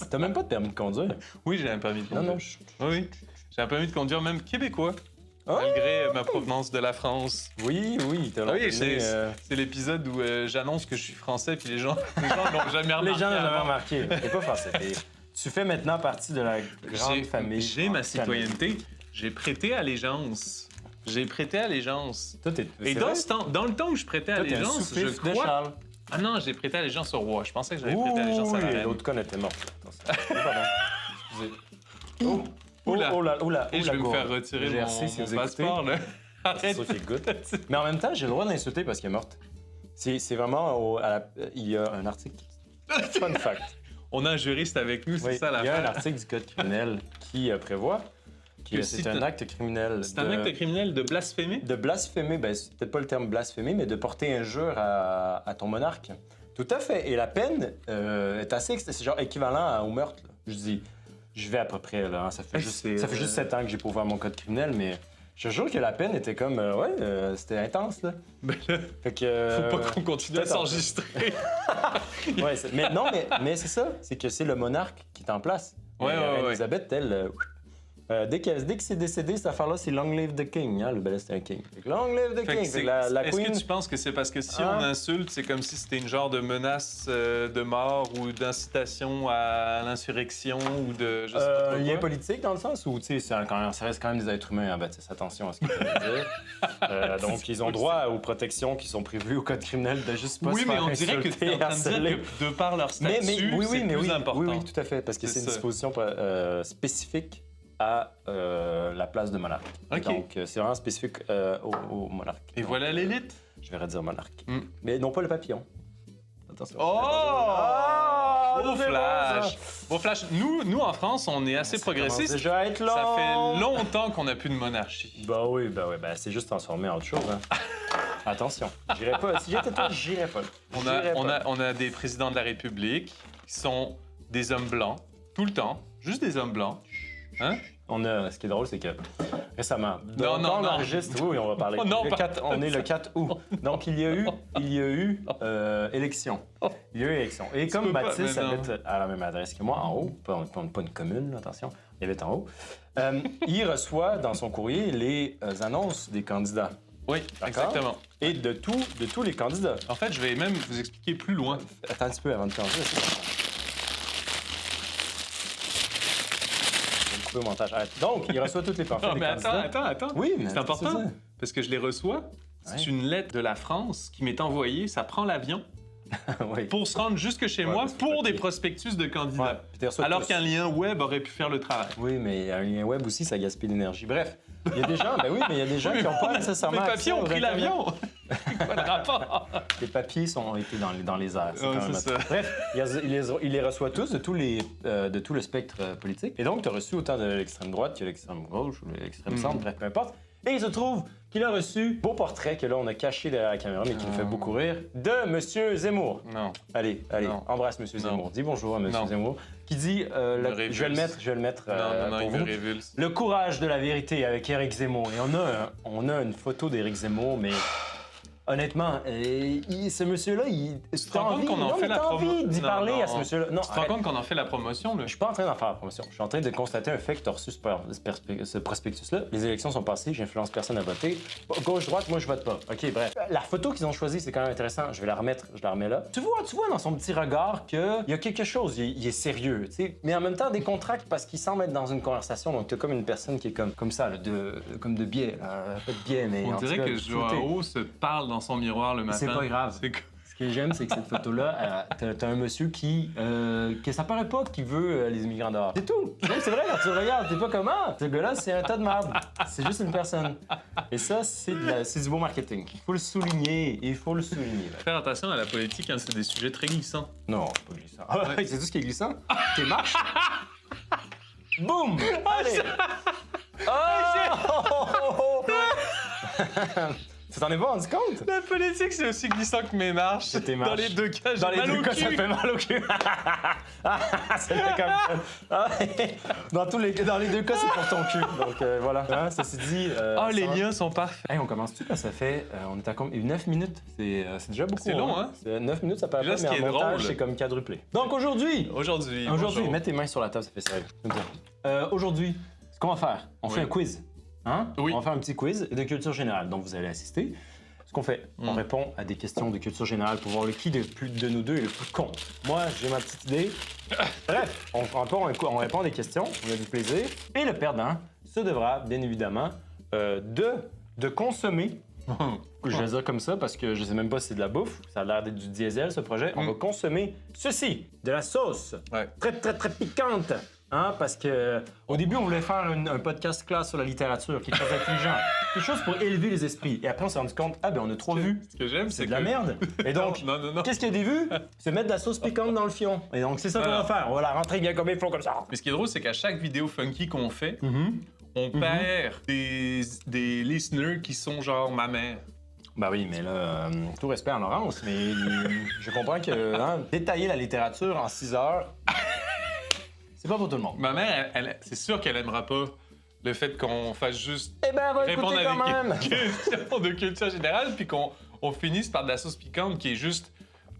T'as même pas de permis de conduire. Oui, j'ai un permis de conduire. Non. Oui, j'ai un permis de conduire même québécois. Oh! Malgré ma provenance de la France. Oui, t'as Ah oui, l'entraîné, c'est l'épisode où j'annonce que je suis français, puis les gens l'ont jamais remarqué. Les gens n'ont jamais avant. remarqué. T'es pas français. Tu fais maintenant partie de la grande famille. J'ai ma citoyenneté. J'ai prêté allégeance. Toi, t'es. Et dans le temps où je prêtais Toi, t'es un allégeance, je sous-fils de crois... Charles. Ah non, j'ai prêté allégeance au roi. Je pensais que j'avais prêté allégeance à la Oui, reine. l'autre con était mort. Attention. Pardon. Excusez. Oh, Oula. oula. Et je vais me faire retirer GRC, si mon vous passeport, là. C'est Arrête. sûr qu'il est good. Mais en même temps, j'ai le droit d'insulter parce qu'elle est morte. C'est vraiment... Il y a un article... Fun fact. On a un juriste avec nous, c'est Oui, ça il y a un l'affaire. article du Code criminel qui prévoit que si c'est un acte criminel. C'est un acte criminel de blasphémer? De blasphémer, ben, c'est peut-être pas le terme blasphémer, mais de porter injure à ton monarque. Tout à fait. Et la peine est assez... C'est genre équivalent au meurtre. Là. Je dis... Je vais à peu près, là. Hein. Ça fait juste 7 ans que j'ai pas ouvert mon code criminel, mais je te jure que la peine était comme... c'était intense, là. Ben là, Fait que... faut pas qu'on continue à peut-être s'enregistrer. Ouais, mais c'est ça. C'est que c'est le monarque qui est en place. Ouais, Et ouais, ouais. Elisabeth, elle... dès que c'est décédé, cette affaire-là, c'est Long Live the King. Hein? Le bel c'était un king. Fait que Long Live the Fait que King. Fait que la Est-ce queen... que tu penses que c'est parce que si Ah. on insulte, c'est comme si c'était une genre de menace de mort ou d'incitation à l'insurrection ou de... Je sais pas trop lien quoi? politique dans le sens où, tu sais, ça reste quand même des êtres humains, hein, Baptiste, attention à ce que tu veux dire. Donc, ils ont droit aux protections qui sont prévues au code criminel de juste pas Oui, se mais faire on dirait que tu es en train de harceler. dire que de par leur statut, c'est plus important. Oui, tout à fait, parce que C'est c'est une ça. disposition spécifique à la place de monarque. Ok. Donc, c'est vraiment spécifique au monarque. Et Donc, voilà l'élite. Je vais redire monarque. Mm. Mais non pas le papillon. Attention. Oh! Beau c'est bon, flash! ça. Beau flash. Nous, en France, on est assez Ça commence progressistes. déjà à être long. Ça fait longtemps qu'on n'a plus de monarchie. Bah oui, c'est juste transformé en autre chose. Hein. Attention, j'irais pas. Si j'étais toi, j'irais pas. On a des présidents de la République qui sont des hommes blancs, tout le temps, juste des hommes blancs. Hein? Ce qui est drôle, c'est que récemment, Non, quand on non. enregistre, oui, on va parler. Oh, non, On est le 4 août. Donc, il y a eu élection. Il y a eu élection. Et comme peux pas, Baptiste mais non. habite à la même adresse que moi, en haut, pas une commune, là, attention, il habite en haut, il reçoit dans son courrier les annonces des candidats. Oui, D'accord. exactement. Et de tous les candidats. En fait, je vais même vous expliquer plus loin. Attends un petit peu avant de changer. Au montage. Arrête. Donc, il reçoit toutes les pamphlets Non, des mais candidats. attends. Oui, mais C'est attends, important parce que je les reçois. C'est Ouais. une lettre de la France qui m'est envoyée. Ça prend l'avion ça. Oui. pour se rendre jusque chez Ouais, moi parce que pour des papier. prospectus de Ouais, candidats. puis tu reçois Alors tous. qu'un lien web aurait pu faire le travail. Oui, mais un lien web aussi, ça gaspille l'énergie. Bref, il y a des gens, mais il y a des gens qui n'ont pas nécessairement. Les papiers accès ont au pris Internet. l'avion. C'est quoi le rapport? Les papiers ont été dans les airs. Ouais, quand même c'est ça. Bref, il les reçoit tous de tout le spectre politique. Et donc, tu as reçu autant de l'extrême droite que l'extrême gauche ou l'extrême centre, bref, peu importe. Et il se trouve qu'il a reçu beau portrait que là, on a caché derrière la caméra, mais qui me fait beaucoup rire, de Monsieur Zemmour. Non. Allez, Non. embrasse Monsieur Non. Zemmour. Dis bonjour à Monsieur Non. Zemmour. Qui dit, révulse. je vais le mettre Non, pour il me vous. révulse. Le courage de la vérité avec Éric Zemmour. Et on a une photo d'Éric Zemmour, mais honnêtement, ce monsieur-là, Tu te rends compte qu'on en fait la promotion? envie d'y parler à ce monsieur-là. Non, Tu te rends arrête. compte qu'on en fait la promotion, là? Je suis pas en train d'en faire la promotion. Je suis en train de constater un fait que tu as reçu ce prospectus-là. Les élections sont passées, j'influence personne à voter. Gauche-droite, moi, je vote pas. OK, bref. La photo qu'ils ont choisie, c'est quand même intéressant. Je vais la remettre, je la remets là. Tu vois dans son petit regard qu'il y a quelque chose, il est sérieux, tu sais. Mais en même temps, décontracte parce qu'il semble être dans une conversation. Donc, tu as comme une personne qui est comme ça, là, comme de biais. Pas de biais, mais On en tout dirait cas, que Joao se parle dans son miroir le matin. C'est pas grave. C'est que- Ce que j'aime, c'est que cette photo-là, t'as un monsieur que ça paraît pas qu'il veut les immigrants dehors. C'est tout. Non, c'est vrai, quand tu le regardes, t'es pas comment. Ce gars-là, c'est un tas de merde. C'est juste une personne. Et ça, c'est du beau marketing. Il faut le souligner. Là. Faire attention à la politique, hein, c'est des sujets très glissants. Non, c'est pas glissant. Ah, ouais, c'est tout ce qui est glissant. Tes marches. Boum! Allez! Oh! Tu t'en es pas rendu compte? La politique, c'est aussi glissant que mes marches. C'est tes Dans marches. les deux cas, j'ai Dans les mal deux au cas, cul. ça fait mal au cul. C'était comme ça. Ah, dans les deux cas, c'est pour ton cul. Donc voilà. Hein, ceci dit. Oh, les ça va. liens sont parfaits. Hey, on commence-tu? Parce que ça fait. On est à combien? 9 minutes. C'est déjà beaucoup. C'est long, hein? 9 minutes, ça paraît Là, pas, ce mais qui en est montage, drôle. c'est comme quadruplé. Donc aujourd'hui. Aujourd'hui, Aujourd'hui, mets tes mains sur la table, ça fait sérieux. Aujourd'hui, ce qu'on va faire, on fait un quiz. Hein? Oui. On va faire un petit quiz de culture générale. Donc vous allez assister. Ce qu'on fait, on répond à des questions de culture générale pour voir lequel de nous deux est le plus con. Moi, j'ai ma petite idée. Bref, on répond à des questions, on a du plaisir. Et le perdant se devra, bien évidemment, de consommer. Je vais dire comme ça parce que je sais même pas si c'est de la bouffe. Ça a l'air d'être du diesel, ce projet. On va consommer ceci, de la sauce. Ouais. Très, très, très piquante. Hein, parce que au début, on voulait faire un podcast classe sur la littérature, quelque chose d'intelligent, quelque chose pour élever les esprits. Et après, on s'est rendu compte, ah ben on a 3 vues. Ce que j'aime, C'est c'est de la merde. Et donc, Non, non, non. qu'est-ce qu'il y a des vues? C'est mettre de la sauce piquante dans le fion. Et donc, c'est ça qu'on va Alors. faire. On va la rentrer bien comme il faut, comme ça. Mais ce qui est drôle, c'est qu'à chaque vidéo funky qu'on fait, on perd des listeners qui sont genre ma mère. Bah oui, mais là, tout respect en Laurence, mais je comprends que détailler la littérature en 6 heures, c'est pas pour tout le monde. Ma mère, c'est sûr qu'elle aimera pas le fait qu'on fasse juste Eh ben, elle va répondre écouter quand à même. des questions de culture générale, puis qu'on finisse par de la sauce piquante qui est juste...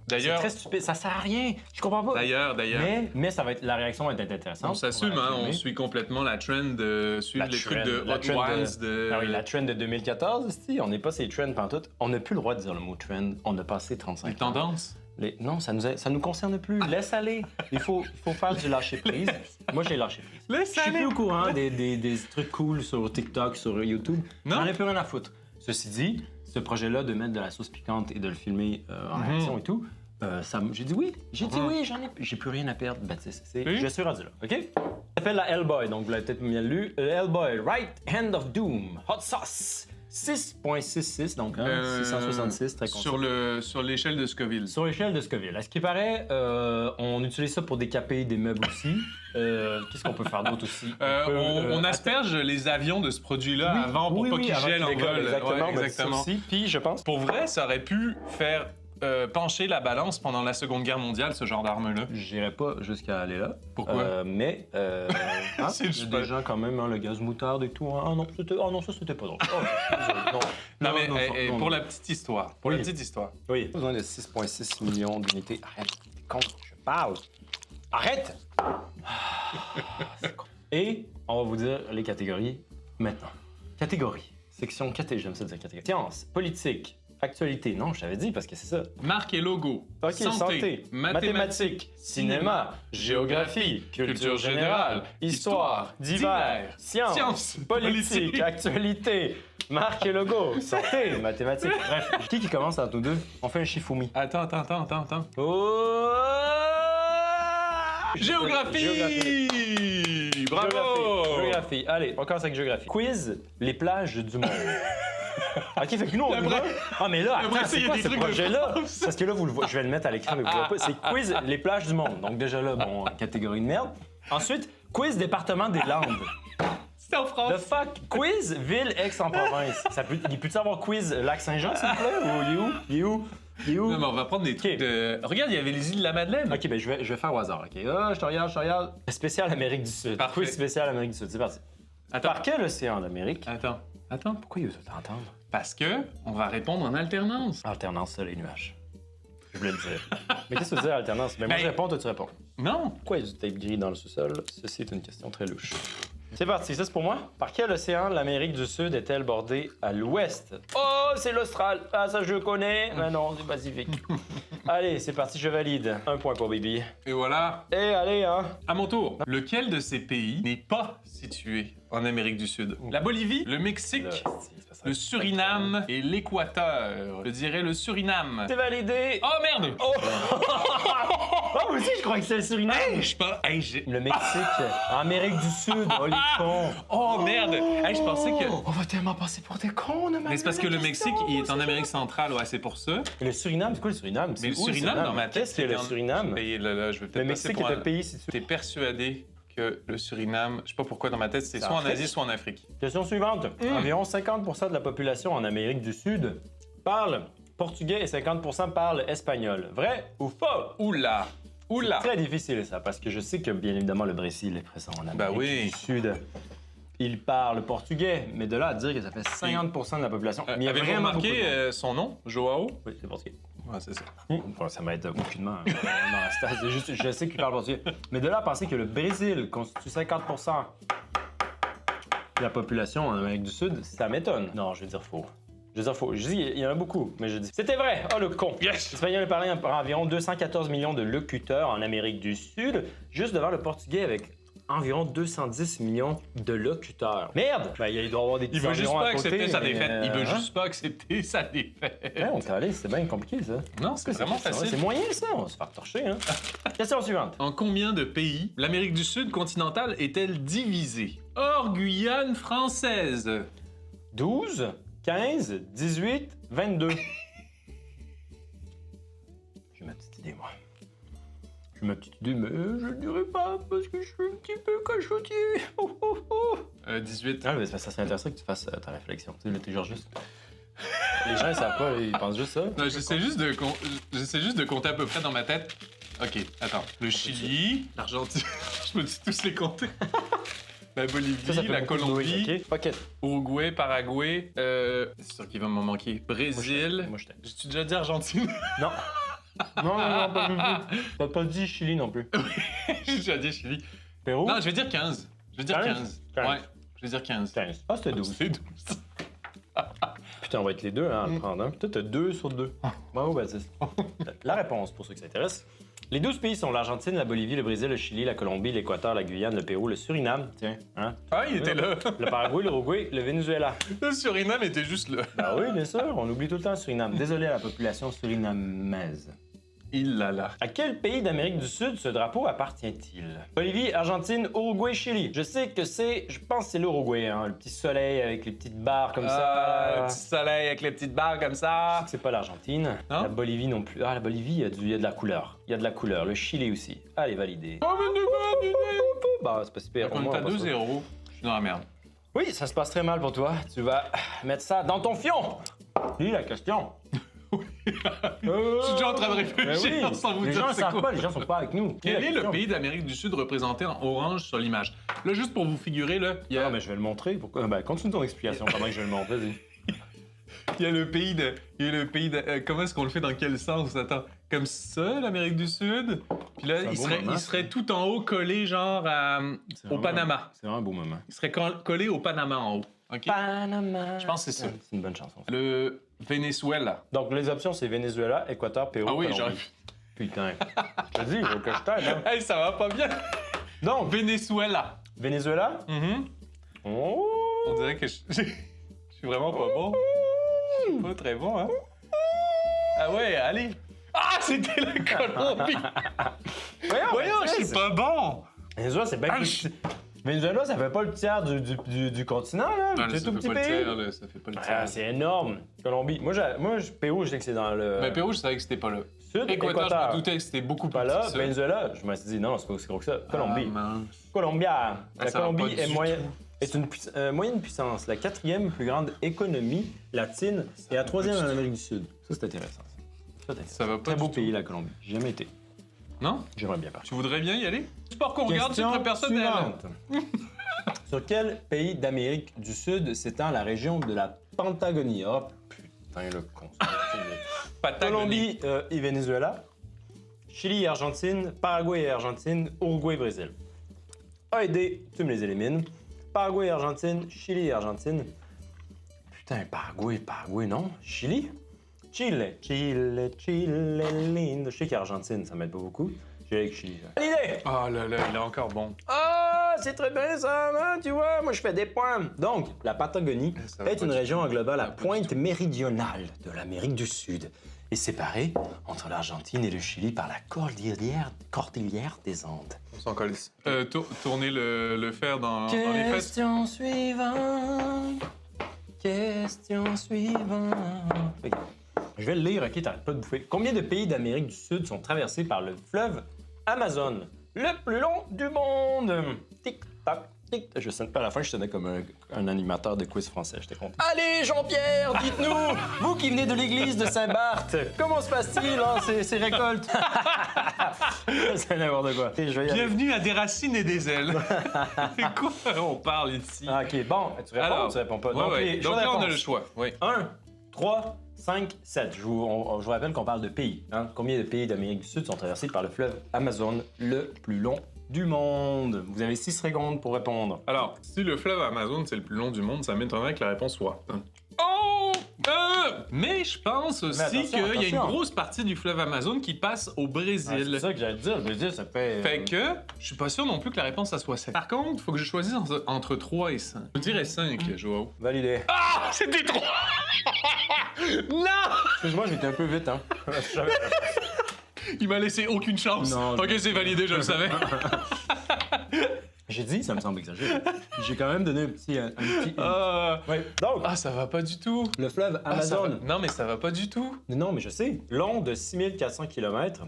C'est D'ailleurs, très stupide, ça sert à rien. Je comprends pas. d'ailleurs, Mais ça va être, la réaction va être intéressante. on s'assume, va hein, on filmer. suit complètement la trend de suivre La les trucs de la Hot trend Ones de... Ah oui, la trend de 2014, esti, on n'est pas ces trends pantoute. On n'a plus le droit de dire le mot trend. On a passé 35 Les ans. tendances. Non, ça nous concerne plus. Laisse aller. Il faut faire du lâcher prise. Moi, j'ai lâché prise. Laisse Je suis aller. plus au courant des trucs cool sur TikTok, sur YouTube. Non. J'en ai plus rien à foutre. Ceci dit, ce projet-là de mettre de la sauce piquante et de le filmer en réaction et tout, j'ai dit oui. J'ai dit oui, j'ai plus rien à perdre. Baptiste, Oui. je suis rendu là, OK? Ça s'appelle la Hellboy, donc vous l'avez peut-être bien lu. Hellboy, Right Hand of Doom, Hot Sauce, 6.66, donc 666, très concis. Sur l'échelle de Scoville. Sur l'échelle de Scoville. À ce qui paraît, on utilise ça pour décaper des meubles aussi. Qu'est-ce qu'on peut faire d'autre aussi? On asperge les avions de ce produit-là avant pour pas qu'ils gèlent en vol. Exactement, Ouais, ben, ça exactement. aussi. Puis, je pense... Pour vrai, ça aurait pu faire pencher la balance pendant la Seconde Guerre mondiale, ce genre d'arme-là. J'irai pas jusqu'à aller là. Pourquoi? Mais, C'est il y a super. des gens quand même, le gaz moutarde et tout. Ah non, ça c'était pas drôle. Oh, désolé, Non, mais non, pour non. la petite histoire. Oui. Oui, besoin de 6,6 millions d'unités. Arrête, t'es con, je parle. Arrête! C'est con. Et on va vous dire les catégories maintenant. Catégorie. Section catégorie, j'aime ça dire catégorie. Sciences, politique, actualité. Non, je t'avais dit parce que c'est ça. Marque et logo. Ok, santé, mathématiques, cinéma, géographie, culture générale, histoire, divers, sciences, politique, actualité, marque et logo, santé, mathématiques. Bref, qui commence entre nous deux? On fait un Shifumi. Attends. Oh! Géographie! Bravo! Géographie. Allez, on commence avec géographie. Quiz, les plages du monde. Ok, fait que nous, on y va. Ah, mais là, Après attends, ça, il c'est y a quoi des ce trucs de projet-là? France. Parce que là, vous le voyez, je vais le mettre à l'écran, mais vous le voyez pas. C'est quiz, les plages du monde. Donc déjà là, bon, catégorie de merde. Ensuite, quiz, département des Landes. C'est en France. The fuck? Quiz, ville, Aix-en-Provence. Il peut-tu avoir quiz, Lac-Saint-Jean, s'il vous plaît? Ou il est où? Non, mais on va prendre des trucs de... Regarde, il y avait les îles de la Madeleine. Ok, ben je vais faire au hasard, ok? Ah, je te regarde. Spécial Amérique du Sud. Parfait. Quiz spécial Amérique du Sud, c'est parti. Attends. Par quel océan d'Amérique? Attends. Pourquoi il veut tout entendre? Parce que on va répondre en alternance. Alternance, soleil, nuages. Je voulais le dire. Mais qu'est-ce que tu veux dire, alternance? Ben, moi, Ben- je réponds, toi, tu réponds. Non. Pourquoi il y a du tape gris dans le sous-sol? Ceci est une question très louche. C'est parti, ça c'est pour moi. Par quel océan l'Amérique du Sud est-elle bordée à l'ouest? Oh, c'est l'Austral. Ah, ça je connais. Mais non, c'est le Pacifique. Allez, c'est parti, je valide. Un point pour Bibi. Et voilà. Eh, allez, hein. À mon tour. Lequel de ces pays n'est pas situé en Amérique du Sud? La Bolivie, le Mexique, Là, c'est pas ça. le Suriname et l'Équateur. Je dirais le Suriname. C'est validé. Oh merde! Oh! Ah, moi aussi, je crois que c'est le Suriname. Hey, je pense... Hey, Le Mexique, Amérique du Sud. Oh, les cons. Oh merde! Hey, je pensais que... On va tellement passer pour des cons, on a mal Mais c'est parce lu que la le question, Mexique, il est en c'est Amérique centrale, ouais, c'est pour ça. Et le Suriname, c'est quoi le Suriname? Mais le C'est où, Suriname, dans ma tête, Qu'est-ce que le en- Suriname? Et là, je vais Le peut-être passer Mexique pour est un pays situé. T'es persuadé que le Suriname, je sais pas pourquoi dans ma tête, c'est C'est soit en en Afrique? Asie, soit en Afrique. Question suivante. Environ 50% de la population en Amérique du Sud parlent portugais et 50% parlent espagnol. Vrai ou faux? Oula! Oula! C'est très difficile ça, parce que je sais que bien évidemment le Brésil est présent en Amérique oui. du Sud. Il parle portugais, mais de là à dire que ça fait 50% de la population. Mais il y a Avez-vous vraiment beaucoup de monde. remarqué son nom, Joao? Oui, c'est portugais. Ouais, c'est ça. Bon, ça m'aide aucunement dans la stat. C'est juste, je sais qu'il parle portugais. Mais de là à penser que le Brésil constitue 50% de la population en Amérique du Sud, ça m'étonne. Non, je vais dire faux. Je vais dire faux. Je dis, il y en a beaucoup, mais je dis. C'était vrai! Oh, le con! Yes! L'espagnol est parlé par environ 214 millions de locuteurs en Amérique du Sud, juste devant le portugais avec environ 210 millions de locuteurs. Merde! Ben, il doit y avoir des petits Il veut juste environs pas à côté, accepter sa mais, défaite. Il veut hein? juste pas accepter sa défaite. Ouais, on calait, c'est bien compliqué, ça. Non, c'est vraiment C'est facile. moyen, ça. On va se faire torcher, hein. Question suivante. En combien de pays l'Amérique du Sud continentale est-elle divisée? Hors Guyane française. 12, 15, 18, 22. J'ai ma petite idée, moi. J'ai ma petite idée, mais je ne dirai pas parce que je suis un petit peu cachotier. Oh, oh, oh. 18. Ah, mais ça serait intéressant que tu fasses ta réflexion. Tu sais, là, t'es genre juste. Les gens, ils savent pas, ils pensent juste ça. Non, j'essaie juste de compter à peu près dans ma tête. Ok, attends. Le Chili, l'Argentine, je me dis tous les compter. La Bolivie, Ça fait la beaucoup de Colombie, bruit, ok? Pocket. Uruguay, Paraguay, c'est sûr qu'il va m'en manquer. Brésil. Moi, je t'aime. J'ai-tu déjà dit Argentine? Non. Non, pas du tout. T'as pas dit Chili non plus. J'ai déjà dit Chili. Pérou? Non, je vais dire 15. Je vais dire 15. 15. Ouais, je vais dire 15. 15. Ah, c'était 12. C'est 12. Putain, on va être les deux, hein, à le prendre. Hein. Toi, t'as 2 sur 2. Bravo, Baptiste. La réponse, pour ceux qui s'intéressent. Les 12 pays sont l'Argentine, la Bolivie, le Brésil, le Chili, la Colombie, l'Équateur, la Guyane, le Pérou, le Suriname, tiens, hein? Ah, il était là. Le Paraguay, l'Uruguay, le Venezuela. Le Suriname était juste là. Bah oui, bien sûr, on oublie tout le temps le Suriname. Désolé à la population surinamaise. Il l'a là. À quel pays d'Amérique du Sud ce drapeau appartient-il? Bolivie, Argentine, Uruguay, Chili. Je sais que je pense que c'est l'Uruguay, hein, le petit soleil avec les petites barres comme ça. Le petit soleil avec les petites barres comme Je sais ça. que c'est pas l'Argentine. Non? La Bolivie non plus. Ah, la Bolivie, il y a de la couleur. Il y a de la couleur. Le Chili aussi. Allez, validé. Oh, mais Bah, c'est pas super. on Au moins, est à on passe ça. 2-0. Je suis dans la merde. Oui, ça se passe très mal pour toi. Tu vas mettre ça dans ton fion. Lis la question. Je suis déjà en train de réfléchir sans vous les dire gens ne c'est savent quoi. pas, les gens sont pas avec nous. Lis Quel la est le question. pays d'Amérique du Sud représenté en orange sur l'image? Là, juste pour vous figurer, là, il y Ah, a, mais je vais le montrer. Pourquoi? Ben, continue ton explication pendant que je vais le montrer. Vas-y. il y a le pays de... Il y a le pays de... comment est-ce qu'on le fait? Dans quel sens? Attends. Comme ça, l'Amérique du Sud? Puis là, C'est un il beau serait, moment, il serait tout en haut collé, genre, C'est au vraiment- Panama. C'est vraiment un beau moment. Il serait collé au Panama en haut. OK? Panama. Je pense que c'est ça. C'est une bonne chanson. ça. Le Venezuela. Donc, les options, c'est Venezuela, Équateur, Pérou, Ah oui, Colombie. j'aurais... Putain. Je te dis, il faut que je t'aide, hein. Hey, ça va pas bien! Donc, Venezuela. Venezuela. Mhm. Oh. On dirait que je suis vraiment pas bon. Je suis pas très bon, hein? Ah ouais, allez! Ah, c'était la Colombie! Voyons, je suis pas bon! Venezuela, c'est bien Ah, plus... Venezuela, ça fait pas le tiers du continent, là. C'est tout petit pays. là, ça fait pas le Ah, tiers. c'est énorme. Colombie. Moi, Pérou, je sais que c'est dans le Ben, Pérou, je savais que c'était pas là. sud. Équateur, je me doutais que c'était beaucoup plus Pas là. petit que ça. Venezuela, je me suis dit, non, c'est pas aussi gros que ça. Colombie. Ah, mince. Colombia. La ça va Colombie pas est, du est une moyenne puissance, la 4e plus grande économie latine et la 3e en Amérique du Sud. Ça, c'est intéressant. Ça, c'est Ça va pas Très du beau tout. pays, la Colombie. J'ai jamais été. Non? J'aimerais bien partir. Tu voudrais bien y aller? Sport qu'on regarde, c'est très personnel. Sur quel pays d'Amérique du Sud s'étend la région de la Patagonie? Oh, putain, le con. Patagonie. Colombie et Venezuela. Chili et Argentine. Paraguay et Argentine. Uruguay et Brésil. A et D, tu me les élimines. Paraguay et Argentine. Chili et Argentine. Putain, Paraguay, non? Chili? Chile, lindo. Je sais qu'Argentine, ça m'aide pas beaucoup. J'ai avec Chili. Là. L'idée! Oh là là, il est encore bon. Ah, c'est très bien ça, hein, tu vois, moi je fais des points. Donc, la Patagonie Ça va est pas une du région tout. englobant la Ça va pas du pointe tout. méridionale de l'Amérique du Sud et séparée entre l'Argentine et le Chili par la cordillère des Andes. On s'en colisse. Tourner le fer dans les fesses. Question suivante. Question suivante. Ok. Je vais le lire, ok, t'arrêtes pas de bouffer. Combien de pays d'Amérique du Sud sont traversés par le fleuve Amazon, le plus long du monde? Tic-tac, Je sonnais pas à la fin, je sonnais comme un animateur de quiz français, j'étais content. Allez, Jean-Pierre, dites-nous, vous qui venez de l'église de Saint-Barth, comment se passe-t-il, hein, ces récoltes? C'est n'importe quoi. Je vais y aller. Bienvenue à Des racines et des ailes. De quoi on parle ici? Ah, OK, bon, tu réponds Alors, ou tu réponds pas? Ouais. Donc là, on a le choix. Oui. 1, 3, 5, 7. Je vous rappelle qu'on parle de pays. Hein? Combien de pays d'Amérique du Sud sont traversés par le fleuve Amazon, le plus long du monde? Vous avez 6 secondes pour répondre. Alors, si le fleuve Amazon, c'est le plus long du monde, ça m'étonnerait que la réponse soit... Oh! Mais je pense aussi qu'il y a une attention. grosse partie du fleuve Amazon qui passe au Ah, Brésil. c'est ça que j'allais te dire. Le Brésil, ça fait... Fait que, je suis pas sûr non plus que la réponse, ça soit 7. Par contre, il faut que je choisisse entre 3 et 5. Je dirais 5, Joao. Validé. Ah! C'était 3! Non! Excuse-moi, j'étais un peu vite, hein. Il m'a laissé aucune chance. Non, ok, c'est validé, je le savais. J'ai dit, ça me semble exagéré. J'ai quand même donné un petit... Ouais. Donc, Ah, ça va pas du tout. le fleuve Ah, ça va- Amazon... Non, mais ça va pas du tout. Non, mais je sais. Long de 6400 km,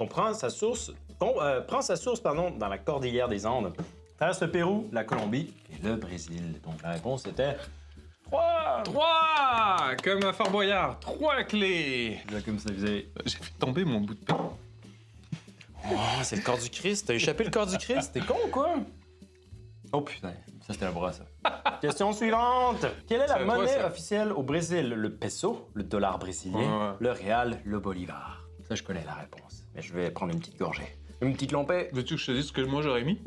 prend sa source dans la cordillère des Andes, traverse le Pérou, la Colombie et le Brésil. Donc la réponse était 3! 3! Comme à Fort Boyard, 3 clés. Comme ça faisait. J'ai fait tomber mon bout de pain. Oh, c'est le corps du Christ. T'as échappé le corps du Christ. T'es con ou quoi? Oh putain, ça c'était un bras, ça. Question suivante. Quelle est la C'est à toi, monnaie ça. officielle au Brésil? Le peso, le dollar brésilien, Ouais. le réal, le bolivar. Ça, je connais la réponse. Mais je vais prendre une petite gorgée. Une petite lompée. Veux-tu que je te dise ce que moi j'aurais mis?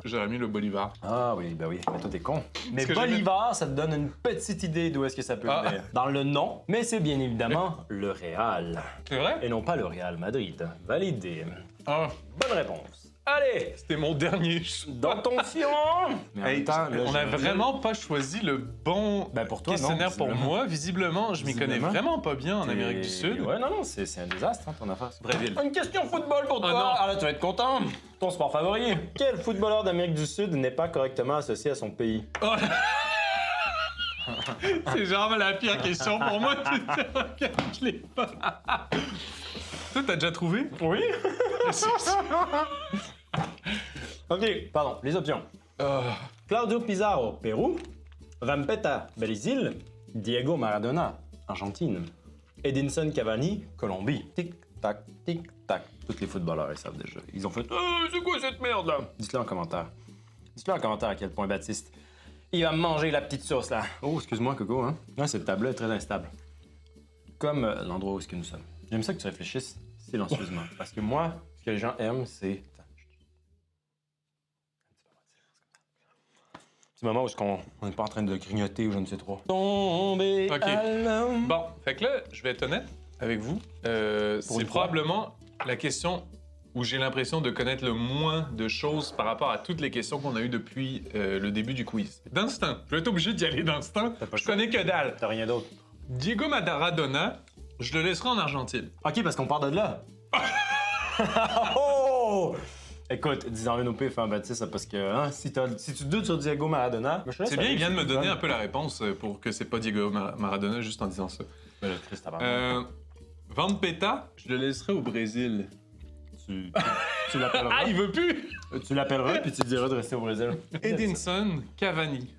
J'aurais mis le Bolivar. Ah oui, ben oui, mais toi t'es con. Mais que Bolivar, ça te donne une petite idée d'où est-ce que ça peut Ah. venir. Dans le nom, mais c'est bien évidemment le Real. C'est vrai? Et non pas le Real Madrid. Validé. Ah, Bonne réponse. Allez, c'était mon dernier choix. dans ton fion. Mais en Hey, même temps, là, on a je- vraiment pas choisi le bon Ben pour toi, non, questionnaire pour visiblement. moi. Visiblement, je m'y connais Visiblement. vraiment pas bien en T'es- Amérique du Sud. Ouais, non, c'est un désastre, hein, ton affaire. Brésil. Une question football pour toi. Oh non. Ah là, tu vas être content. Ton sport favori. Quel footballeur d'Amérique du Sud n'est pas correctement associé à son pays? Oh. C'est genre la pire question pour moi. Je l'ai pas. Toi, t'as déjà trouvé? Oui. OK, pardon, les options. Claudio Pizarro, Pérou. Vampeta, Brésil. Diego Maradona, Argentine. Edinson Cavani, Colombie. Tic-tac, tic-tac. Tous les footballeurs, ils savent déjà. Ils ont fait c'est quoi cette merde-là? Dites-le en commentaire. Dites-le en commentaire à quel point Baptiste, il va me manger la petite sauce, là. Oh, excuse-moi, Coco, hein? Ouais, cette table-là est très instable. Comme l'endroit où est-ce que nous sommes. J'aime ça que tu réfléchisses silencieusement. Parce que moi, ce que les gens aiment, c'est... Petit moment où on n'est pas en train de grignoter ou je ne sais trop. Tomber Ok. à l'homme. Bon, fait que là, je vais être honnête avec vous. C'est une fois. probablement la question où j'ai l'impression de connaître le moins de choses par rapport à toutes les questions qu'on a eues depuis le début du quiz. D'instinct, je vais être obligé d'y aller d'instinct. T'as pas le Je choix. connais que dalle. T'as rien d'autre. Diego Maradona, je le laisserai en Argentine. Ok, parce qu'on part de là. Oh! Écoute, disant une au pif, hein, Baptiste, parce que hein, si tu doutes sur Diego Maradona... je te laisse C'est bien, aller, il vient de me c'est donner fun. un peu la réponse pour que c'est pas Diego Maradona juste en disant ça. Mais le Christ, tabarnak. Vampeta, je le laisserai au Brésil. Tu l'appelleras. Ah, il veut plus! Tu l'appelleras, puis tu lui diras de rester au Brésil. Edinson Cavani,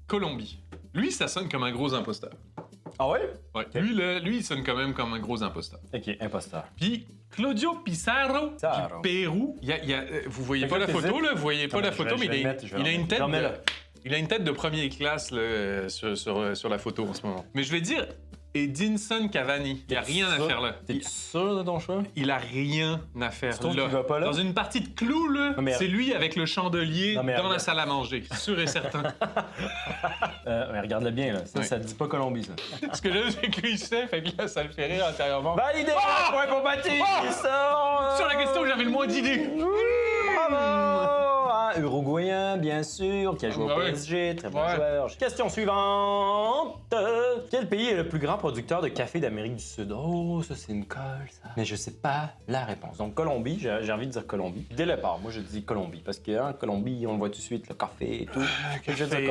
Colombie. Lui, ça sonne comme un gros imposteur. Ah ouais? Ouais. Lui, il sonne quand même comme un gros imposteur. Ok, imposteur. Puis Claudio Pizarro Pizarro. du Pérou. vous voyez Fait pas que la là, photo, t'hésites. là? Vous voyez pas Attends, la je photo, vais mais le mettre, je vais il a le une mettre. tête Je remets de... là. Il a une tête de première classe là, sur la photo en ce moment. Mais je vais dire Edinson Cavani. Il a rien à sûr? faire là. T'es sûr de ton choix? Il a rien à faire Tu trouves là. qu'il va pas là? Dans une partie de clous, là, Non, mais- c'est lui avec le chandelier Non, mais dans la regarde. salle à manger. Sûr et certain. Mais regarde-le bien, là. Ça, Ouais. ça te dit pas Colombie, ça. Parce que là, c'est que lui, il sait, fait que là, ça le fait rire intérieurement. Validé! Point pour Baptiste! Sur la question, j'avais le moins d'idées. Bravo! Ah, Uruguayen, bien sûr, qui a joué au Ah ouais. PSG, très bon Ouais. joueur. Question suivante. Quel pays est le plus grand producteur de café d'Amérique du Sud? Oh, ça, c'est une colle, ça. Mais je sais pas la réponse. Donc, Colombie, j'ai envie de dire Colombie. Dès le départ, moi, je dis Colombie. Parce que, hein, Colombie, on le voit tout de suite, le café et tout. Je vais dire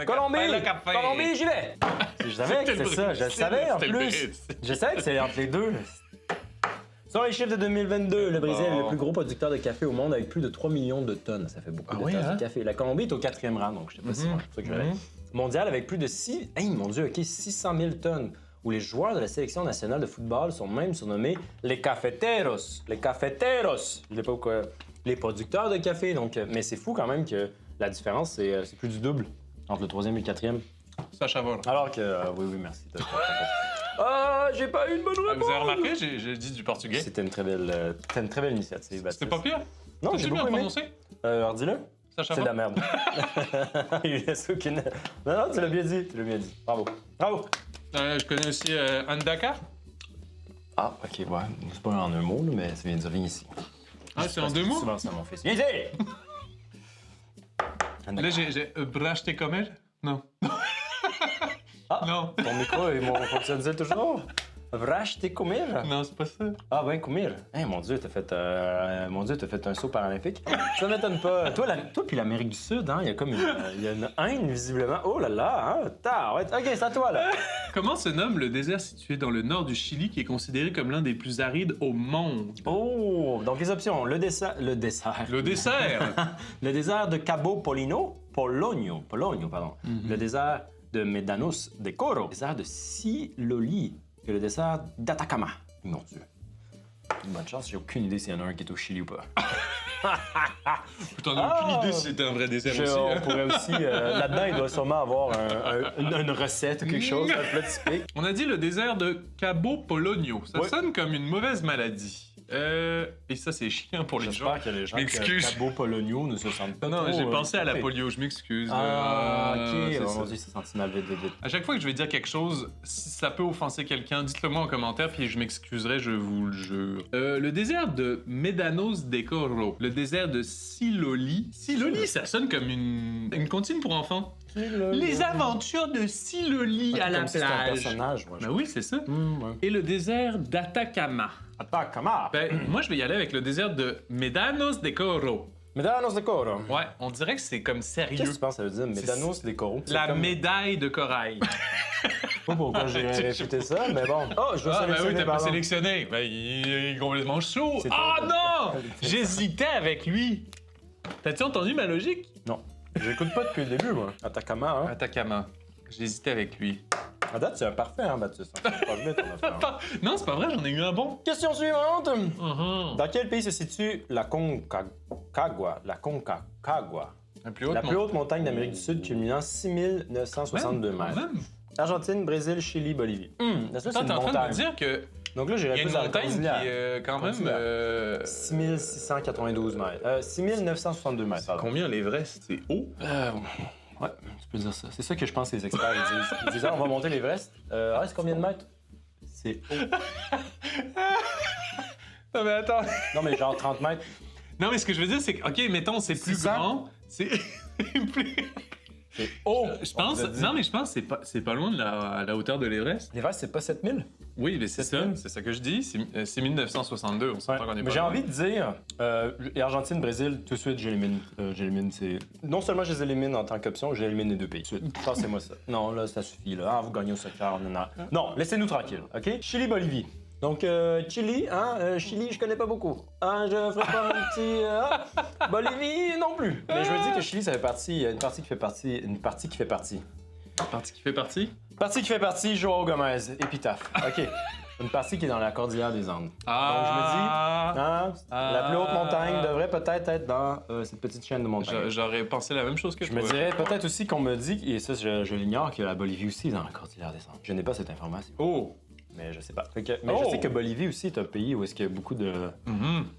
Colombie. Colombie! Le café. Colombie, j'y vais! Je savais que C'était c'est le ça, je le Brésil, savais en c'était le plus. Brésil. Je savais que c'était entre les deux. Selon les chiffres de 2022, le Brésil est Bon. le plus gros producteur de café au monde avec plus de 3 millions de tonnes. Ça fait beaucoup Ah de ouais, tonnes hein? de café. La Colombie est au 4e rang, donc je sais pas si c'est pour ça que je l'avais. Mondial avec plus de 600 000 tonnes. Où les joueurs de la sélection nationale de football sont même surnommés les cafeteros. Les cafeteros. Je sais pas pourquoi. Les producteurs de café. Donc, mais c'est fou quand même que la différence, c'est plus du double entre le 3e et le 4e. Sacha Vol. Alors que. Oui, merci. Ah, j'ai pas eu une bonne réponse. Vous avez remarqué, j'ai dit du portugais. C'était une très belle initiative, Baptiste. C'était pas pire? Non, T'as-tu j'ai bien beaucoup aimé. prononcé? Alors, dis-le. Sacha C'est de Vol? la merde. Il laisse aucune... Non, tu l'as bien dit. Tu l'as bien dit. Bravo. Bravo. Je connais aussi Andaka. Ah, ok, ouais. C'est pas en un mot, là, mais ça vient de dire viens ici. Ah, c'est en 2 mots? Souvent, c'est mon fils. Viens ici! Là, j'ai bracheté comme elle? Non. Ah. Non. Ton micro, il fonctionne toujours? Vracheter comer? Non, c'est pas ça. Ah ben, comer. Hey, mon Dieu, t'as fait un saut paralympique. Ça m'étonne pas. Toi puis l'Amérique du Sud, hein, il y a comme une haine, visiblement. Oh là là, hein, ouais. Ok, c'est à toi, là. Comment se nomme le désert situé dans le nord du Chili qui est considéré comme l'un des plus arides au monde? Oh, donc les options, le dessert. Le dessert! Le désert de Cabo Pologno, pardon. Le désert de Médanos de Coro, le désert de Siloli, et le désert d'Atacama. Mon Dieu. Bonne chance, j'ai aucune idée s'il y en a un qui est au Chili ou pas. T'en as aucune idée si c'était un vrai désert aussi. On Hein? pourrait aussi, là-dedans, il doit sûrement avoir une recette ou quelque chose, un plat typique. On a dit le désert de Cabo Pologno. Ça Ouais. sonne comme une mauvaise maladie. Et ça, c'est chiant pour les gens. J'espère que les gens M'excuse. qui Cabo Pologno ne se sentent pas Non, trop, j'ai pensé à la frappés. polio, je m'excuse. Ah, C'est ok. ça. Mon Dieu, c'est senti mal, vite. À chaque fois que je vais dire quelque chose, si ça peut offenser quelqu'un, dites-le moi en commentaire, puis je m'excuserai, je vous le jure. Le désert de Médanos de Coro, le désert de Siloli. Siloli, ça sonne comme une comptine pour enfants. Les aventures de Siloli à la Comme si c'était un plage. personnage, moi. Ben oui, c'est ça. Ouais. Et le désert d'Atacama. Attends, comment? Ben, moi, je vais y aller avec le désert de Médanos de Coro. Médanos de Coro. Ouais, on dirait que c'est comme sérieux. Qu'est-ce que tu penses ça veut dire? Médanos de Coro? La médaille de corail. Pas pourquoi j'ai répété ça, mais bon. Oh, je dois Ah, ben oui, sélectionner, t'as pas pardon. sélectionné. Ben, il est complètement chaud. C'est Ah toi. non! J'hésitais avec lui. T'as-tu entendu ma logique? Non. J'écoute pas depuis le début, moi. Atacama, hein? Atacama. J'hésitais avec lui. À date, c'est un parfait, hein, Baptiste? Ça passe bien, ton affaire. Non, c'est pas vrai, j'en ai eu un bon. Question suivante. Mhm. Dans quel pays se situe la Concagua? La Concagua. La plus haute La plus haute montagne d'Amérique du Sud, culminant 6962 mètres. Même. Argentine, Brésil, Chili, Bolivie. Ça, c'est Attends, une t'es en train de me montagne. dire que Donc là, il y j'irais a une plus à la montagne qui Cordillère. est quand même. Cordillère. 6692 mètres. 6962 mètres, pardon. Combien l'Everest? C'est haut? Ouais, tu peux dire ça. C'est ça que je pense que les experts ils disent. Ils disent, ah, on va monter l'Everest. C'est combien de mètres? C'est haut. Non, mais attends. Non, mais genre 30 mètres. Non, mais ce que je veux dire, c'est que, OK, mettons, c'est plus 600? grand. C'est plus. C'est haut. Je pense. Non, mais je pense que c'est pas loin de la hauteur de l'Everest. L'Everest, c'est pas 7000? Oui, mais c'est ça. 7000. C'est ça que je dis. C'est 1962. On s'entend qu'on est Mais pas j'ai loin. envie de dire, Argentine, Brésil, tout de suite, j'élimine. Non seulement je les élimine en tant qu'option, j'élimine les deux pays. Tout de suite. Passez-moi ça. Non, là, ça suffit. Là. Ah, vous gagnez au soccer. Non, laissez-nous tranquille, OK? Chili, Bolivie. Donc, Chili, Chili, je connais pas beaucoup. Je ferai pas un petit... Bolivie, non plus. Mais je veux dire que Chili, ça fait partie... Il y a une partie qui fait partie... Partie qui fait partie? Partie qui fait partie, Joao Gomez, épitaphe. OK. Une partie qui est dans la cordillère des Andes. Ah! La plus haute montagne devrait peut-être être dans cette petite chaîne de montagnes. J'aurais pensé la même chose que Je toi. me dirais peut-être aussi qu'on me dit, et ça je l'ignore, que la Bolivie aussi est dans la cordillère des Andes. Je n'ai pas cette information, Oh! mais je sais pas. Mais je sais que Bolivie aussi est un pays où est-ce qu'il y a beaucoup de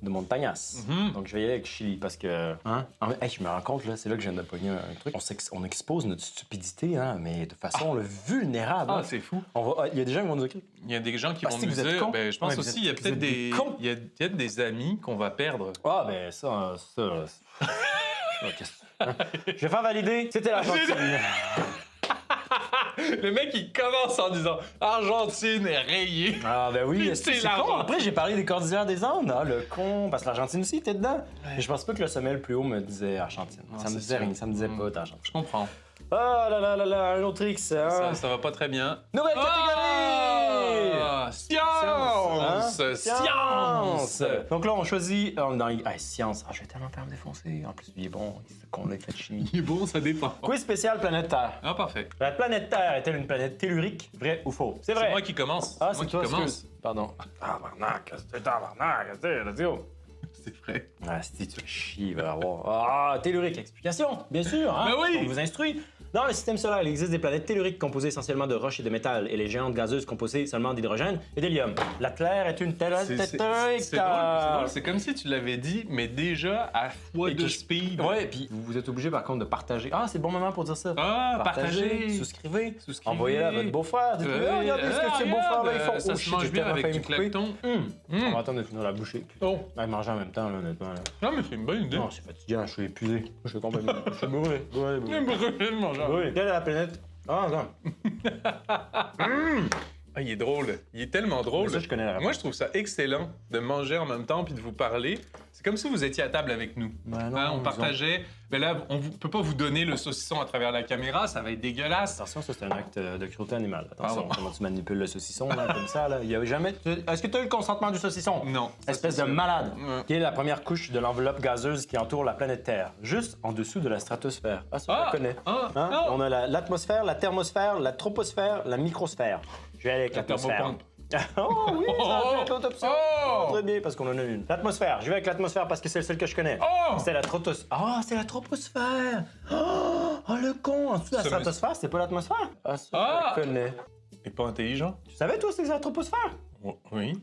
montagnasses. Mhm. Donc je vais y aller avec Chili parce que... je me rends compte, là, c'est là que je viens de pogner un truc. On expose notre stupidité, hein, mais de façon vulnérable. Ah, hein. c'est fou. Il y a des gens qui vont nous dire... Il y a des gens qui Parce vont que nous vous êtes dire. cons. Ben, je pense Ouais, aussi, vous il y a êtes peut-être des cons. il y a peut-être des amis qu'on va perdre. Ah, ben ça... qu'est-ce que- Je vais faire valider. C'était l'Argentine. Le mec, il commence en disant Argentine est rayée. Ah, ben oui. Puis C'est c'est con. l'Argentine. Après, j'ai parlé des cordillères des Andes. Ah, le con. Parce que l'Argentine aussi était dedans. Mais je pense pas que le sommet le plus haut me disait Argentine. Non, Ça me c'est disait sûr. rien. Ça me disait pas d'Argentine. Je comprends. Ah là là là là, un autre X. Hein? Ça va pas très bien. Nouvelle catégorie! Ah, science! Science! Science! Donc là, on choisit dans les... science. Ah, je vais tellement faire me défoncer. En plus, il est bon. C'est qu'on a fait de chimie. Il est bon, ça dépend. Quiz spécial planète Terre. Ah, parfait. La planète Terre est-elle une planète tellurique? Vrai ou faux? C'est vrai. C'est moi qui commence. Ah, C'est moi c'est toi, qui commence. excuse. Pardon. Tabarnak, c'est tabarnak, let's go. C'est vrai. Ah, si tu chies, il va avoir. Ah, tellurique, explication, bien sûr. Hein? Ben oui. On vous instruit. Dans le système solaire, il existe des planètes telluriques composées essentiellement de roches et de métal, et les géantes gazeuses composées seulement d'hydrogène et d'hélium. La Terre est une planète tellurique. C'est drôle. C'est comme si tu l'avais dit, mais déjà à fois Et de que- speed. Ouais, puis vous êtes obligé par contre de partager. Ah, c'est le bon moment pour dire ça. Ah, partagez. Souscrivez. Souscrivez. Envoyez-la à votre beau-frère. Dites-lui, regardez ce que tes beaux-frères là, ils font. Ça Oh, se shit, mange j'ai bien tellement avec failli du me couper. claqueton. On va attendre de finir la bouchée. Oh. Ouais, manger en même temps, là, honnêtement. Là. Non, mais c'est une bonne idée. Non, c'est fatigant, je suis épuisé. Je suis complètement. Je suis brûlé. Oui. Oui, quelle est la planète? Ah, non. Ah, il est drôle. Il est tellement drôle. Ça, je connais la réponse. Moi, je trouve ça excellent de manger en même temps puis de vous parler. C'est comme si vous étiez à table avec nous. Ben non, Hein, on disons- partageait. Mais là, on ne peut pas vous donner le saucisson à travers la caméra, ça va être dégueulasse. Attention, ça c'est un acte de cruauté animale. Attention, Pardon. comment tu manipules le saucisson, là, comme ça, là. Il y a jamais... Est-ce que tu as eu le consentement du saucisson? Non. ça, Espèce c'est de sûr. malade. Ouais. Quelle est la première couche de l'enveloppe gazeuse qui entoure la planète Terre? Juste en dessous de la stratosphère. Ah, ça, je le connais. Ah, Hein? ah. On a l'atmosphère, la thermosphère, la troposphère, la microsphère. Je vais aller avec La l'atmosphère. thermopompe. Oh oui, ça a fait l'autre option. Oh! Très bien, parce qu'on en a une. L'atmosphère. Je vais avec l'atmosphère parce que c'est celle que je connais. Oh! C'est la stratosphère. Ah, c'est la troposphère. Oh, le con. En dessous de la Ça, mais- stratosphère, c'est pas l'atmosphère. Ah, ça, Ah! je le connais. T'es pas intelligent? Tu savais, toi, c'est la troposphère? Oui.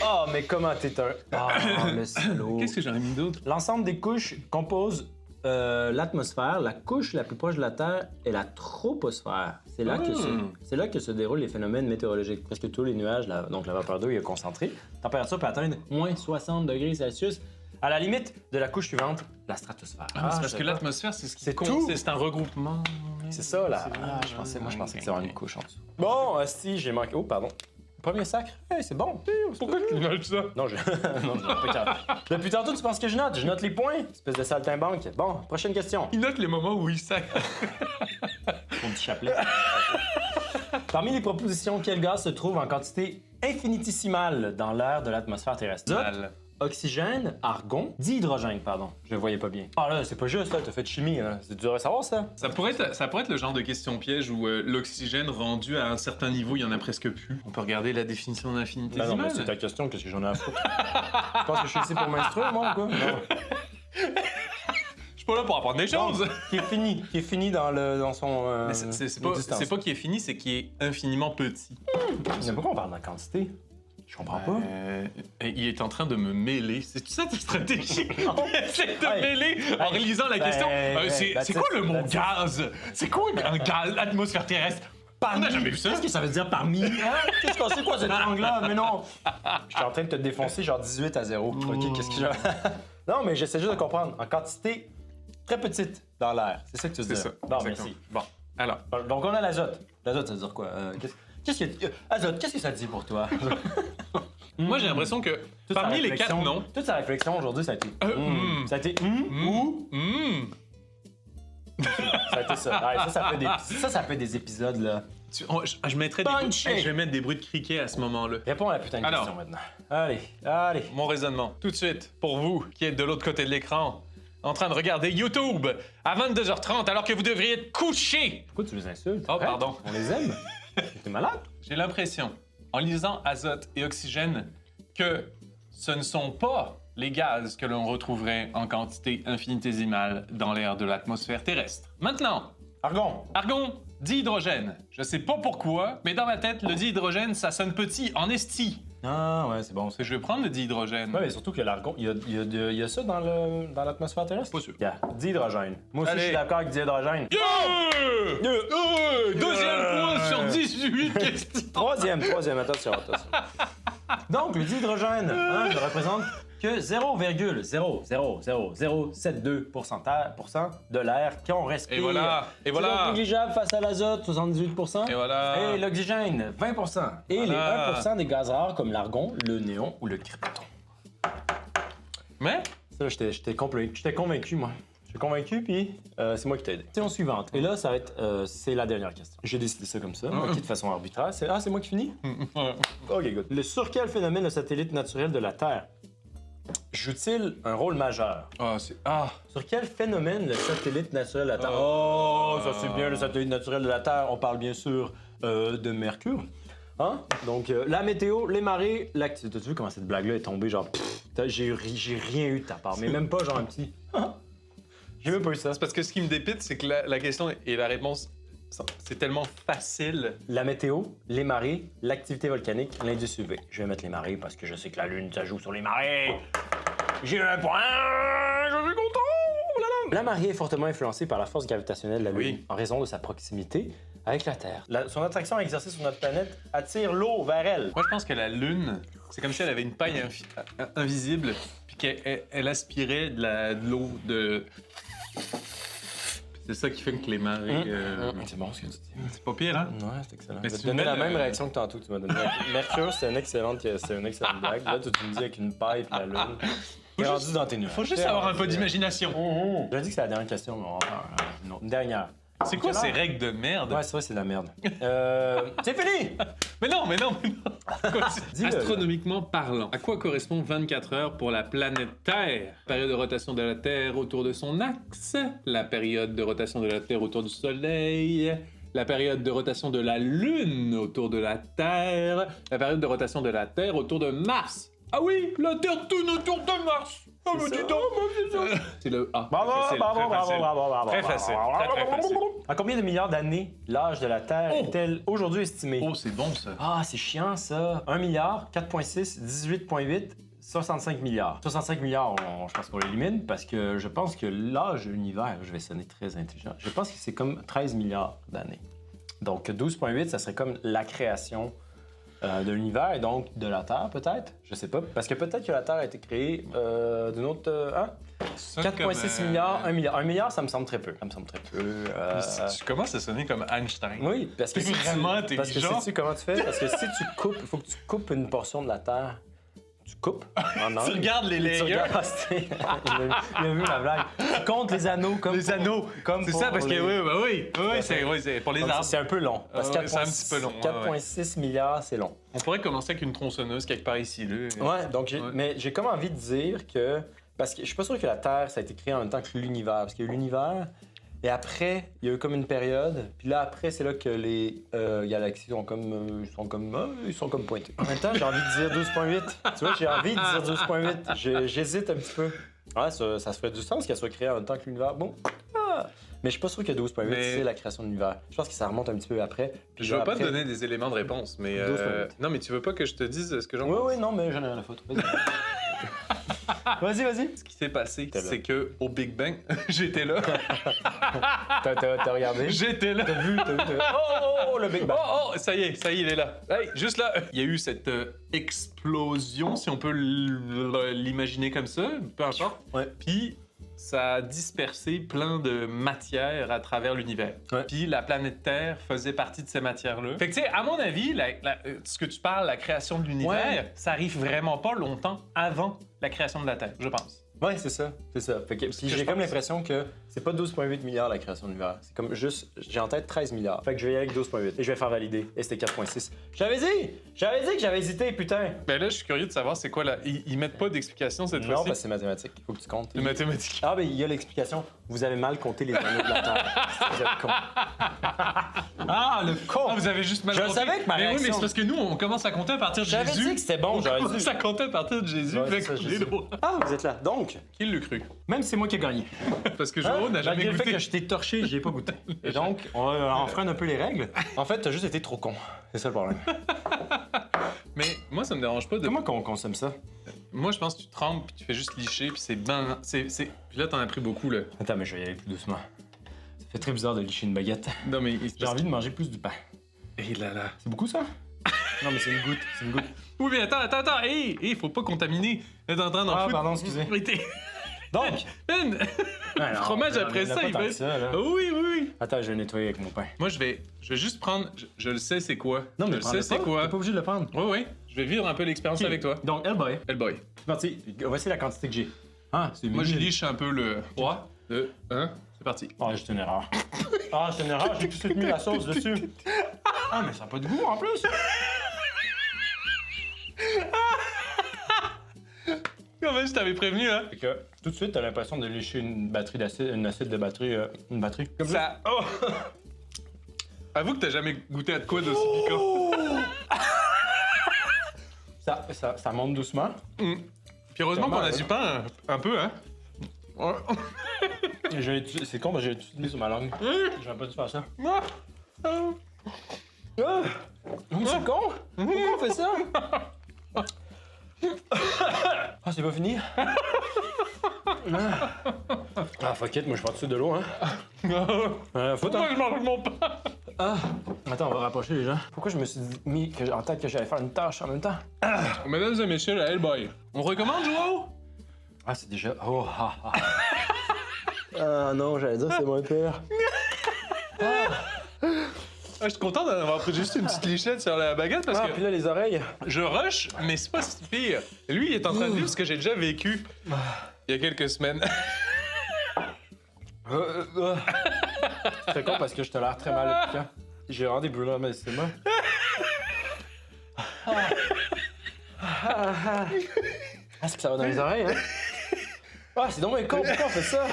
Oh, mais comment t'es un... Oh, le salaud. Qu'est-ce que j'aurais mis d'autre? L'ensemble des couches compose l'atmosphère. La couche la plus proche de la Terre est la troposphère. C'est là, c'est là que se déroulent les phénomènes météorologiques. Presque tous les nuages, donc la vapeur d'eau est concentrée. La température peut atteindre moins 60 degrés Celsius. À la limite de la couche suivante, la stratosphère. Ah, c'est je parce sais que pas. l'atmosphère, c'est ce qui C'est compte. tout. C'est un regroupement. C'est ça, là. Ah, je pensais que c'était vraiment une couche en dessous. Bon, si, j'ai manqué... Oh, pardon. Premier sacre. Hey, c'est bon. Pourquoi tu notes ça? Non, je... non, je note pas capable. Depuis tantôt, tu penses que je note? Je note les points. Espèce de saltimbanque. Bon, prochaine question. Il note les moments où il sac. Mon petit chapelet. Parmi les propositions, quel gaz se trouve en quantité infinitésimale dans l'air de l'atmosphère terrestre? Azote, oxygène, argon, dihydrogène, pardon. Je le voyais pas bien. Ah là, c'est pas juste, là, t'as fait de chimie, hein. C'est dur à savoir, ça. Ça pourrait être le genre de question piège où l'oxygène rendu à un certain niveau, il y en a presque plus. On peut regarder la définition Ben d'infinitésimale. non, mais c'est ta question, qu'est-ce que j'en ai à foutre? Tu penses que je suis ici pour m'instruire, moi, ou quoi? Non. Je suis pas là pour apprendre des choses. Qui est fini dans son... Mais c'est existence. pas qu'il est fini, c'est qu'il est infiniment petit. Mais pourquoi on parle de la quantité? Je comprends pas. Et il est en train de me mêler. C'est ça ta stratégie? Non. Essaye de Hey. mêler en réalisant la question. C'est that's quoi it, le mot that's it. gaz? C'est quoi un gaz? L'atmosphère terrestre? On n'a jamais vu ça. Qu'est-ce que ça veut dire parmi? Hein? Qu'est-ce que c'est quoi cette langue-là? Mais non! Je suis en train de te défoncer genre 18-0. OK, qu'est-ce que j'ai... Non, mais j'essaie juste de comprendre. En quantité très petite dans l'air. C'est ça que tu veux C'est dire. ça. Bon, exactement. merci. Bon, alors. Donc, on a l'azote. L'azote, ça veut dire quoi? Qu'est-ce que... Azote, qu'est-ce que ça dit pour toi? Moi, j'ai l'impression que Toute sa parmi les réflexion- 4 noms. Toute sa réflexion aujourd'hui, ça a été... Ça a été... Ou... Ça a été ça. Ouais, ça fait des épisodes, là. Je mettrais des Punché. je vais mettre des bruits de criquet à ce moment-là. Réponds à la putain de Alors. question maintenant. Allez. Mon raisonnement, tout de suite, pour vous qui êtes de l'autre côté de l'écran, en train de regarder YouTube à 22h30 alors que vous devriez être couché. Pourquoi tu les insultes? Oh, Arrête, pardon. On les aime. T'es malade? J'ai l'impression, en lisant azote et oxygène, que ce ne sont pas les gaz que l'on retrouverait en quantité infinitésimale dans l'air de l'atmosphère terrestre. Maintenant, Argon. argon, dihydrogène. Je sais pas pourquoi, mais dans ma tête, le dihydrogène, ça sonne petit en esti. Ah, ouais, c'est bon. Je vais prendre le dihydrogène. Ouais, mais surtout que l'argon, il y a ça dans l'atmosphère terrestre? Pas sûr. Yeah. Dihydrogène. Moi aussi, Allez. je suis d'accord avec dihydrogène. Deuxième point sur 18 questions. Troisième, attention. Donc, le dihydrogène ne représente que 0,0000072% de l'air qu'on respire. Et voilà. C'est donc négligeable face à l'azote, 78%. Et voilà. Et l'oxygène, 20%. Et Voilà. les 1% des gaz rares comme l'argon, le néon ou le krypton. Mais Ça, là, j'étais convaincu, moi. Je suis convaincu, puis c'est moi qui t'aide. Question suivante. Et là, ça va être... c'est la dernière question. J'ai décidé ça comme ça, ok, de façon arbitraire. C'est moi qui finis? OK, good. Sur quel phénomène le satellite naturel de la Terre joue-t-il un rôle majeur? Sur quel phénomène le satellite naturel de la Terre... Oh, ça c'est bien, le satellite naturel de la Terre. On parle bien sûr de Mercure. Hein? Donc, la météo, les marées, l'activité. T'as vu comment cette blague-là est tombée? Genre, j'ai rien eu de ta part, mais même pas genre un petit... J'ai même pas eu ça. C'est parce que ce qui me dépite, c'est que la question et la réponse, c'est tellement facile. La météo, les marées, l'activité volcanique, l'indice UV. Je vais mettre les marées parce que je sais que la Lune, ça joue sur les marées. J'ai un point! Je suis content! La marée est fortement influencée par la force gravitationnelle de la Lune en raison de sa proximité avec la Terre. Son attraction exercée sur notre planète attire l'eau vers elle. Moi, je pense que la Lune, c'est comme si elle avait une paille invisible, puis qu'elle aspirait de l'eau de... C'est ça qui fait que les marées... C'est bon ce que tu dis. C'est pas pire, hein? Ouais, c'est excellent. Mais Je vais c'est te donner une la belle, même réaction que tantôt que tu m'as donné. Mercure, c'est une excellente blague. Là, tu me dis avec une paille et la Lune. T'es rendu dans tes nuages. Faut juste avoir un peu d'imagination. J'ai dit que c'est la dernière question, mais on va faire une dernière. C'est quoi ces règles de merde? Ouais, c'est vrai, c'est de la merde. C'est fini! Mais non! Astronomiquement parlant, à quoi correspond 24 heures pour la planète Terre? Période de rotation de la Terre autour de son axe, la période de rotation de la Terre autour du Soleil, la période de rotation de la Lune autour de la Terre, la période de rotation de la Terre autour de Mars. Ah oui, la Terre tourne autour de Mars! Oh, me dis donc! C'est le A. Bravo! Très facile. À combien de milliards d'années l'âge de la Terre est-elle aujourd'hui estimé? Oh, c'est bon, ça. Ah, c'est chiant, ça. 1 milliard, 4,6, 18,8, 65 milliards. 65 milliards, je pense qu'on l'élimine parce que je pense que l'âge de l'univers, je vais sonner très intelligent, je pense que c'est comme 13 milliards d'années. Donc 12,8, ça serait comme la création de l'univers et donc de la Terre, peut-être. Je sais pas. Parce que peut-être que la Terre a été créée d'une autre... 4,6 milliards, 1 milliard. 1 milliard, ça me semble très peu. Ça me semble très peu. Tu commences à sonner comme Einstein. Oui, parce que C'est vraiment Parce que intelligent. sais-tu comment tu fais? Parce que si tu coupes, il faut que tu coupes une portion de la Terre. Tu coupes en angle. Tu regardes les Tu layers. regardes- Ah, c'était- il a vu ma blague. Tu comptes les anneaux comme Les anneaux. Comme C'est pour ça, parce que les- c'est pour les Donc, arbres. c'est un peu long. Parce que Ouais, c'est un petit peu long, ouais, 4,6 milliards, c'est long. On pourrait commencer avec une tronçonneuse quelque part ici, là. Ouais, donc Ouais. mais j'ai comme envie de dire que... Parce que je suis pas sûr que la Terre, ça a été créé en même temps que l'univers. Parce qu'il y a eu l'univers, et après, il y a eu comme une période. Puis là, après, c'est là que les galaxies sont comme pointés. En même temps, j'ai envie de dire 12,8. Tu vois, j'ai envie de dire 12,8. J'hésite un petit peu. Ouais, ça se ferait du sens qu'elle soit créée en même temps que l'univers. Bon. Mais je suis pas sûr que 12,8, Mais- c'est la création de l'univers. Je pense que ça remonte un petit peu après. Puis Je veux là, pas te après- donner des éléments de réponse, mais... 12,8. Non, mais tu veux pas que je te dise ce que j'en Oui, pense? oui, non, mais j'en ai rien à foutre. Vas-y. Vas-y. Ce qui s'est passé, T'es là. c'est que au Big Bang, j'étais là. T'as regardé? J'étais là. T'as vu? Oh, le Big Bang. Oh, ça y est, il est là. Hey, juste là. Il y a eu cette explosion, si on peut l'imaginer comme ça, peu importe. Ouais. Puis ça a dispersé plein de matière à travers l'univers. Ouais. Puis la planète Terre faisait partie de ces matières-là. Fait que tu sais, à mon avis, ce que tu parles, la création de l'univers, Ouais. ça arrive vraiment pas longtemps avant la création de la Terre, je pense. Ouais, c'est ça. Fait que, puis que j'ai je comme pense. l'impression que c'est pas 12,8 milliards la création de l'univers. C'est comme juste, j'ai en tête 13 milliards. Fait que je vais y aller avec 12,8 et je vais faire valider. Et c'était 4,6. J'avais dit que j'avais hésité, putain! Ben là, je suis curieux de savoir c'est quoi là. Ils mettent pas d'explication cette Non, parce fois-ci. que c'est mathématique. Faut que tu comptes. C'est mathématique. Ah, ben il y a l'explication. Vous avez mal compté les anneaux de la Terre. Vous êtes con. Ah, le con! Ah, vous avez juste mal Je compté. savais que ma Mais oui, mais réaction- c'est parce que nous, on commence à compter à partir de J'avais Jésus. dit que c'était bon, On j'aurais commence dû. à compter à partir de Jésus. Ouais, fait c'est ça, que je les sais. droits. Ah, vous êtes là. Donc, Qui l'a cru? même si c'est moi qui ai gagné. Parce que Joe n'a jamais Malgré le fait goûté. que je t'ai torché, j'y ai pas goûté. Et donc, on va enfreindre un peu les règles. En fait, t'as juste été trop con. C'est ça le problème. Mais moi, ça me dérange pas de. Comment qu'on consomme ça? Moi, je pense que tu trempes puis tu fais juste licher puis c'est ben. Puis là, t'en as pris beaucoup là. Attends, mais je vais y aller plus doucement. Ça fait très bizarre de licher une baguette. Non, mais. J'ai envie de manger plus du pain. Et là là. C'est beaucoup ça? Non, mais c'est une goutte, c'est une goutte. Oui, mais attends. Hey, faut pas contaminer. Là, t'es en train d'en Ah, foutre. pardon, excusez. Mais t'es- Donc! Man! Ah, non, Fromage on après en a ça, pas il tant va que ça, là. Oui. Attends, je vais nettoyer avec mon pain. Moi, je vais juste prendre. Je le sais, c'est quoi. Non, mais je le sais, c'est T'es quoi. pas obligé de le prendre. Oui. Je vais vivre un peu l'expérience avec toi. Donc, Hellboy. Hellboy. C'est parti. Voici la quantité que j'ai. Ah, c'est Moi, je mille. liche un peu le. Ouais. 2, 1, c'est parti. Ah, j'ai une erreur. Ah, c'est une erreur, j'ai tout de suite mis la sauce dessus. Ah, mais ça n'a pas de goût en plus. Comment je t'avais prévenu, hein? Fait que tout de suite, t'as l'impression de lécher une batterie d'acide, une acide de batterie, une batterie. Comme Ça. Oh! Avoue que t'as jamais goûté à de quoi d'aussi piquant. Ça monte doucement. Puis heureusement qu'on a du pain un peu, hein? Ouais. C'est con, mais j'ai tout mis sur ma langue. J'aurais pas dû faire ça. Ah. C'est con! Pourquoi on fait ça? Ah, c'est pas fini? Ah, fuck it, moi je vais dessus de l'eau, hein. Faut Pourquoi je mange mon pain? Ah, attends, on va rapprocher les gens. Pourquoi je me suis mis en tête que j'allais faire une tâche en même temps? Mesdames et messieurs, la Hellboy. On recommande, Joao? Ah, c'est déjà... Oh, ah, ah. Ah non, j'allais dire c'est moins pire. Ah, je suis content d'avoir pris juste une petite lichette sur la baguette parce Ah, que puis là, les oreilles. je rush, mais c'est pas si pire. Lui, il est en train de vivre ce que j'ai déjà vécu il y a quelques semaines. C'est con parce que je te l'air très mal piquant. J'ai vraiment des brûlures dans mes estomac. Est-ce que ça va dans les oreilles, hein? Ah, c'est donc un con, pourquoi on fait ça?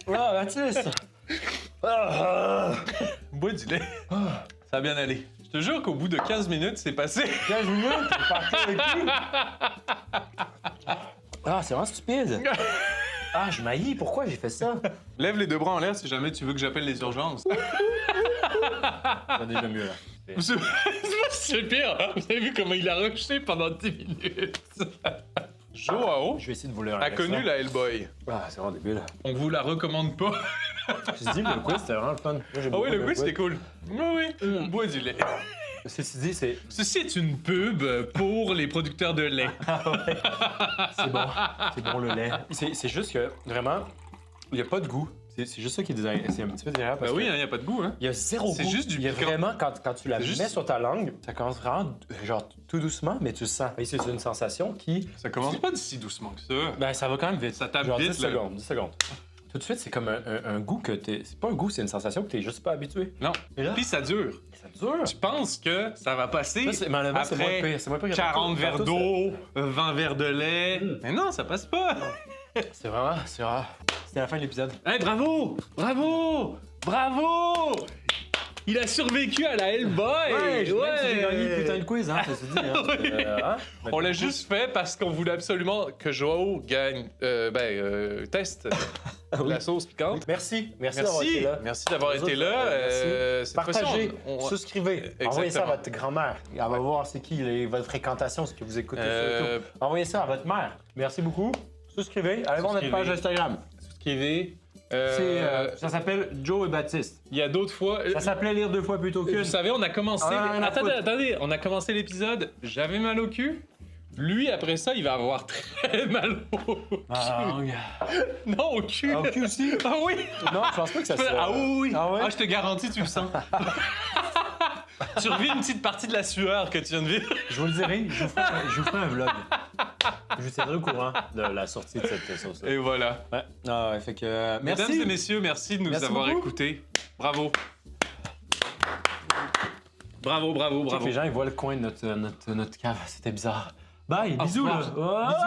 Ah, Baptiste! Bois du lait. Ça va bien aller. Je te jure qu'au bout de 15 minutes, c'est passé. 15 minutes, je partais avec lui! Ah, c'est vraiment stupide! Ah, je m'haïs, pourquoi j'ai fait ça? Lève les deux bras en l'air si jamais tu veux que j'appelle les urgences. Ça va déjà mieux, là. C'est pire. Vous avez vu comment il a rushé pendant 10 minutes. Joao Je vais essayer de vous le a connu la Hellboy. Ah, c'est vraiment débile. On vous la recommande pas. Je dit, le quiz, c'était vraiment le fun. Moi, j'ai Ah beaucoup oui, le aimé quiz, c'était cool. Oui, oui. Bois du lait. Ceci dit, c'est Ceci est une pub pour les producteurs de lait. bon. C'est bon, le lait. C'est juste que, vraiment, il n'y a pas de goût. C'est juste ça qui est désagréable. C'est un petit peu désagréable parce Ben oui, que il n'y a pas de goût, hein. il y a zéro C'est goût. juste du Il y a piquant. vraiment, quand tu la mets C'est juste- sur ta langue, ça commence vraiment, genre, tout doucement, mais tu le sens. Et c'est une sensation qui... Ça commence pas si doucement que ça. Ben, ça va quand même vite. Ça tape genre vite, 10 là. secondes, 10 secondes. Tout de suite, c'est comme un goût que t'es... C'est pas un goût, c'est une sensation que t'es juste pas habitué. Non. Et là? Puis ça dure. Ça dure. Tu penses que ça va passer Mais honnêtement, c'est moins après pire. C'est moins pire que 40 verres tantôt, d'eau, 20 verres de lait. Mais non, ça passe pas. C'est vraiment... C'était la fin de l'épisode. Hey, bravo! Bravo! Bravo! Il a survécu à la Hellboy! J'ai gagné le putain de quiz, hein, ça se dit. Hein. Oui. Hein? On l'a juste fait parce qu'on voulait absolument que Joao gagne, teste la sauce piquante. Merci d'avoir été là. Merci d'avoir Vous été autres, là. merci. Cette fois-ci, Partagez, on- souscrivez, Exactement. envoyez ça à votre grand-mère. Elle va voir c'est qui, votre fréquentation, ce que vous écoutez Euh, surtout. Envoyez ça à votre mère. Merci beaucoup. Souscrivez, allez voir notre page Souscrivez. Instagram. Souscrivez. Ça s'appelle Joe et Baptiste. Il y a d'autres fois. Ça s'appelait lire 2 fois plutôt qu'une. Vous savez, on a commencé. Ah, rien à Attendez, foutre. attendez, on a commencé l'épisode. J'avais mal au cul. Lui, après ça, il va avoir très mal au. Ah, Non, au cul. ah, ok aussi? Ah oui. Non, je pense pas que ça se... Ah oui, oui. Ah ouais? Ah, je te garantis, tu le sens. Tu revis une petite partie de la sueur que tu viens de vivre. Je vous le dirai, je vous ferai un vlog. Je vous tiendrai au courant de la sortie de cette sauce-là. Et voilà. Ouais, ah, ouais, fait que... merci. Mesdames et messieurs, merci de nous Merci avoir beaucoup. écoutés. Bravo. Bravo, bravo, Je sais que bravo. les gens ils voient le coin de notre cave, c'était bizarre. Bye, Au bisous là. revoir. Bisous.